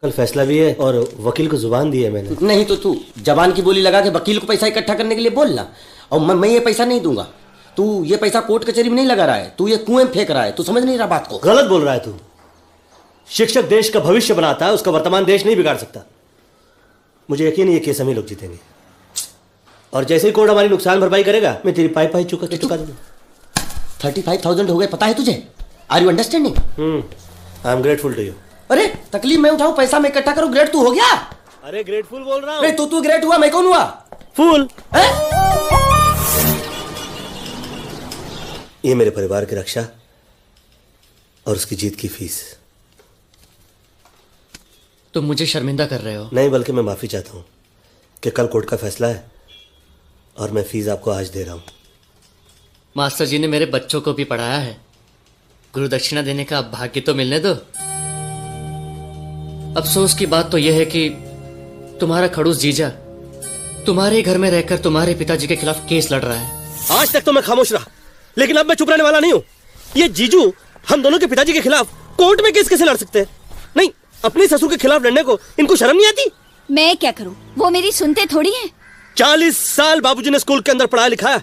कल फैसला भी है और वकील को जुबान दी है मैंने। नहीं तो तू जबान की बोली लगा के वकील को पैसा इकट्ठा करने के लिए बोल ना। और मैं ये पैसा नहीं दूंगा। तू ये पैसा कोर्ट कचहरी में नहीं लगा रहा है, तू ये कुएं में फेंक रहा है। तू समझ नहीं रहा बात को। गलत बोल रहा है तू। शिक्षक देश का भविष्य बनाता है, उसका वर्तमान देश नहीं बिगाड़ सकता। मुझे यकीन है ये केस हम ही लोग जीतेंगे। और जैसे ही कोर्ट हमारी नुकसान भरपाई करेगा मैं तेरी पाई चुका दूंगा। 35,000 हो गए, पता है तुझे? Are you understanding? I am grateful to you. अरे तकलीफ मैं उठाऊं, पैसा मैं इकट्ठा करूं, ग्रेट तू हो गया? अरे ग्रेटफुल बोल रहा हूं। अरे तू ग्रेट हुआ, मैं कौन हुआ? फूल। ये मेरे परिवार की रक्षा और उसकी जीत की फीस। तुम मुझे शर्मिंदा कर रहे हो। नहीं, बल्कि मैं माफी चाहता हूं कि कल कोर्ट का फैसला है और मैं फीस आपको आज दे रहा हूं। मास्टर जी ने मेरे बच्चों को भी पढ़ाया है, गुरु दक्षिणा देने का भाग्य तो मिलने दो। अफसोस की बात तो यह है कि तुम्हारा खड़ूस जीजा तुम्हारे घर में रहकर तुम्हारे पिताजी के खिलाफ केस लड़ रहा है। आज तक तो मैं खामोश रहा, लेकिन अब मैं चुप रहने वाला नहीं हूं। ये जीजू हम दोनों के पिताजी के खिलाफ कोर्ट में केस कैसे लड़ सकते हैं? नहीं, अपने ससुर के खिलाफ लड़ने को इनको शर्म नहीं आती? मैं क्या करूं, वो मेरी सुनते थोड़ी हैं। 40 साल बाबूजी ने स्कूल के अंदर पढ़ाया लिखाया,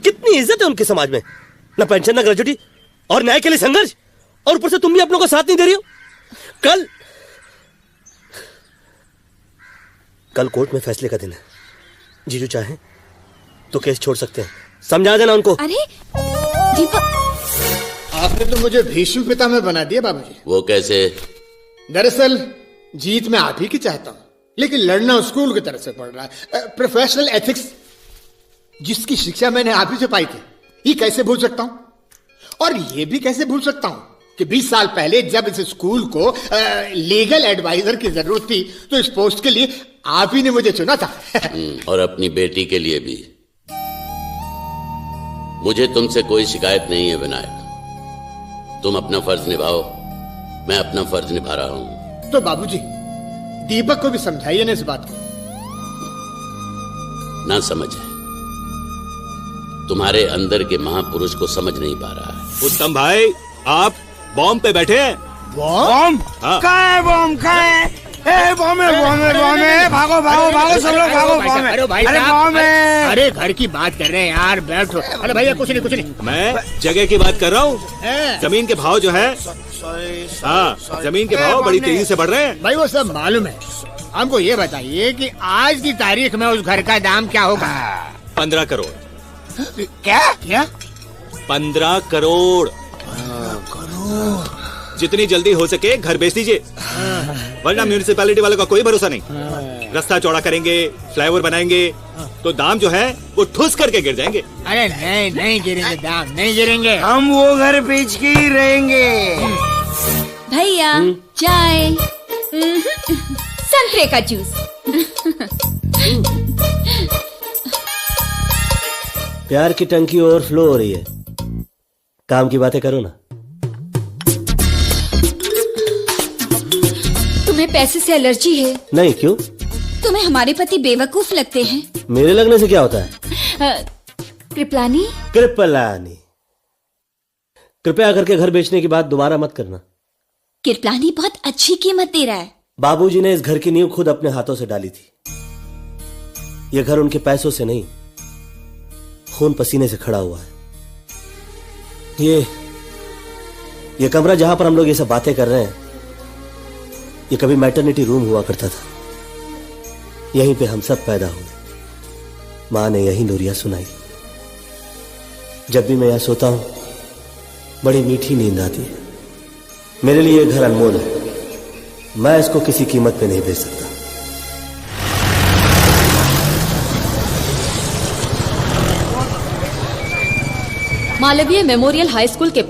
कितनी इज्जत है उनके समाज में। न पेंशन न ग्रेजुटी और न्याय के लिए संघर्ष, और ऊपर से तुम भी अपनों को साथ नहीं दे रही हो। कल कोर्ट में फैसले का दिन है। जीजू चाहे तो केस छोड़ सकते हैं, समझा देना उनको। अरे दीपक, आपने तो मुझे भीष्म पितामह बना दिया बाबूजी। वो कैसे? दरअसल जीत मैं आप ही की चाहता हूं, लेकिन लड़ना स्कूल की तरफ से पड़ रहा है। प्रोफेशनल एथिक्स जिसकी शिक्षा मैंने आप ही से पाई थी, ये कैसे भूल सकता हूं? और ये भी कैसे भूल सकता हूं कि 20 साल पहले जब इस स्कूल को लीगल एडवाइजर की जरूरत थी तो इस पोस्ट के लिए आप ही ने मुझे चुना था। और अपनी बेटी के लिए भी। मुझे तुमसे कोई शिकायत नहीं है विनायक, तुम अपना फर्ज निभाओ, मैं अपना फर्ज निभा रहा हूं। तो बाबूजी दीपक को भी समझाइए ना इस बात को। ना समझे, तुम्हारे अंदर के महापुरुष को समझ नहीं पा रहा है। उत्तम भाई, आप बॉम्ब पे बैठे हैं। बॉम्ब? हाँ। का है बॉम्ब? का है? बॉम्ब है, भागो भागो भागो सब लोग भागो। बॉम्ब है, अरे भाई अरे साहब, बॉम्ब है। अरे घर की बात कर रहे हैं यार, बैठो। अरे भैया कुछ नहीं। मैं जगह की बात कर रहा हूँ। जमीन के भाव जो है, हाँ, जमीन के भाव बड़ी तेजी से बढ़ रहे हैं। भाई वो सब मालूम है, हमको ये बताइए कि आज की तारीख में उस घर का दाम क्या होगा? 15 करोड़। क्या? 15 करोड़। जितनी जल्दी हो सके घर बेच दीजिए, वरना म्यूनिसिपैलिटी वालों का कोई भरोसा नहीं। रास्ता चौड़ा करेंगे, फ्लाईओवर बनाएंगे तो दाम जो है वो ठुस करके गिर जाएंगे। अरे नहीं गिरेंगे दाम, नहीं गिरेंगे। हम वो घर बेच के ही रहेंगे। भैया चाय, संतरे का जूस। प्यार की टंकी ओवरफ्लो हो रही है, काम की बातें करो ना। तुम्हें पैसे से एलर्जी है? नहीं, क्यों? तुम्हें हमारे पति बेवकूफ लगते हैं। मेरे लगने से क्या होता है? कृपलानी, कृपया करके घर बेचने की बात दोबारा मत करना। कृपलानी बहुत अच्छी कीमत दे रहा है। बाबूजी ने इस घर की नींव खुद अपने हाथों से डाली थी। यह घर उनके पैसों से नहीं, खून पसीने से खड़ा हुआ है। ये कमरा जहां पर हम लोग ये सब बातें कर रहे हैं, ये कभी मैटरनिटी रूम हुआ करता था। यहीं पे हम सब पैदा हुए, मां ने यही लोरियां सुनाई। जब भी मैं यहां सोता हूं बड़ी मीठी नींद आती है। मेरे लिए यह घर अनमोल है, मैं इसको किसी कीमत पे नहीं बेच सकता। मालवीय मेमोरियल हाई स्कूल के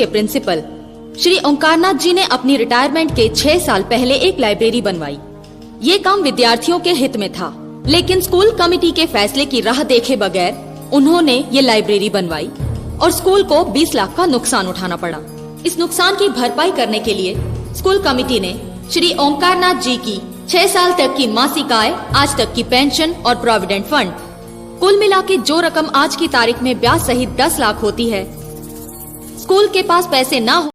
प्रिंसिपल श्री ओंकारनाथ जी ने अपनी रिटायरमेंट के 6 साल पहले एक लाइब्रेरी बनवाई। ये काम विद्यार्थियों के हित में था, लेकिन स्कूल कमेटी के फैसले की राह देखे बगैर उन्होंने ये लाइब्रेरी बनवाई और स्कूल को 20 लाख का नुकसान उठाना पड़ा। इस नुकसान की भरपाई करने के लिए स्कूल कमेटी ने श्री ओंकारनाथ जी की 6 साल तक की मासिक आय, आज तक की पेंशन और प्रोविडेंट फंड, कुल मिला के जो रकम आज की तारीख में ब्याज सहित 10 लाख होती है, स्कूल के पास पैसे ना हो